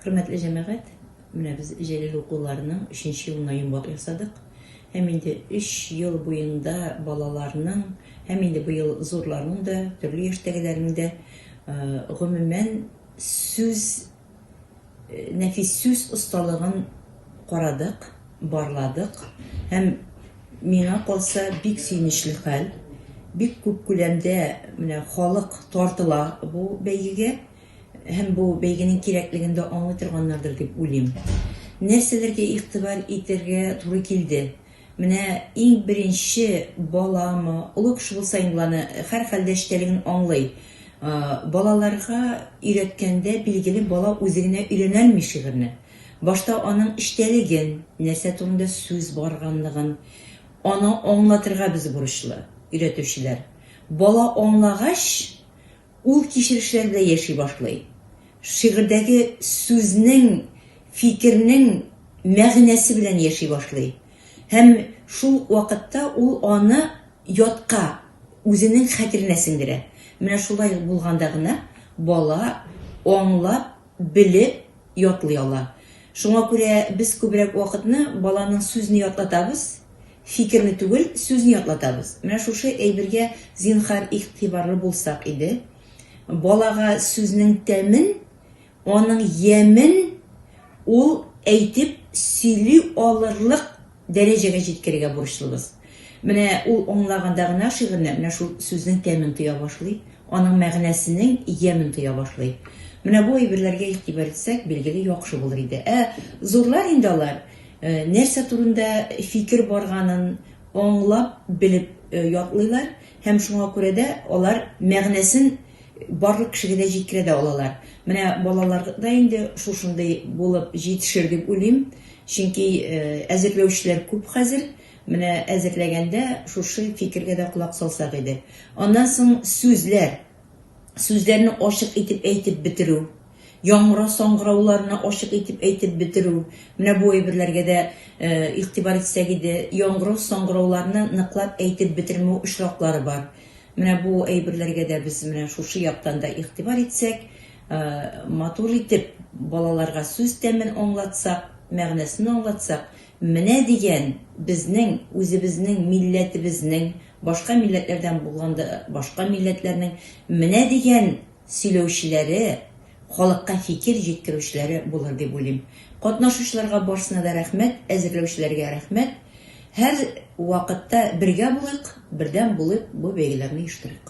Hürmetli cemaat, biz Celil okullarının 3. yılına yumbat yasadık. Hem indi 3 yıl boyunda balalarının, hem indi bu yıl zorlarının da, türlü yaştagilerinin de gümümen nefis söz ustalığın koradık, barladık. Hem mina kalsa bik sinişli hal, bik köp külemde halık tortıla bu beygige. Hem bu beygenin kerakliginde anlatırganlardır dep uyluyum. Nerselerge itibar eterge to'g'ri keldi. Mine eng birinchi balami ulug' kishi bo'lsang bularni har xil ishdaligini anglay. Balalarga öğretkende bilgili bala o'zigina öğrenelmi shi'rni. Başta onun ishdaligin, narsa turida so'z borganligin ona anlatırga biz burishli öğretuvchilar. Bala anlagaч ul kechirishlar bilan yashay boshlaydi. Şiirdagi so'zning, fikrning ma'nasi bilan yashay boshlaydi. Hem şu vaqtda u onu yotqa o'zining xatirini singdiradi. Mana shulay bo'lgandagina bola anglab, bilib yotlay oladi. Shunga ko'ra biz ko'proq vaqtni balaning so'zini yotlatamiz, fikrni tugul, so'zni yotlatamiz. Mana shu aybirga zinhar e'tiborli bo'lsak edi. Balaga so'zning ta'min onun yemin ul aytib сөйлей alırlık derecege jetkirge burçluyuz. Mine ul anlagandagina şiirni, mine şu sözün temin tuya başlayı, onun ma'nasının yemin tuya başlayı. Mine bu ibirlerge itibar etsek bilgili yaxşı bulur idi. Zorlar indalar, nerse turunda fikir barganın anlap bilip yatlılar, hem şuna göre de olar ma'nasin barlık kişiге de jetkire de olalar. Mine balalarda indi şuşunday bulup jetişir dep uyluyum. Çünkü әзірлеушілер көп hazır. Mine әзірлегенде şuşu fikirge de kulak salsak edi. Ondan sonra sözler. Sözlerini açık etip aytip bitiru. Yağmura sangıravlarını açık etip aytip bitiru. Mine bu ibirlerge de itibar etsek edi. Yağmura sangıravlarını nıklap aytip bitirme uşrakları var. Mine bu ibirlerge de biz mine şuşu yaptan da itibar etsek, matur etip balalarga söz temin anlatsak, ma'nasini anlatsak, mine degen bizning, o'zimizning millatibizning, boshqa millatlardan bo'lganda boshqa millatlarning mine degen сөйләүчеләре, халыкка fikir jetkiruvchilari bo'lar deb o'ylayman. Qatnashuvchilarga borsina da rahmat, әзерләүчеләргә rahmat. Her vaqtda birga bo'laylik, birdan bo'lib bu belgilarni uyushtiraylik.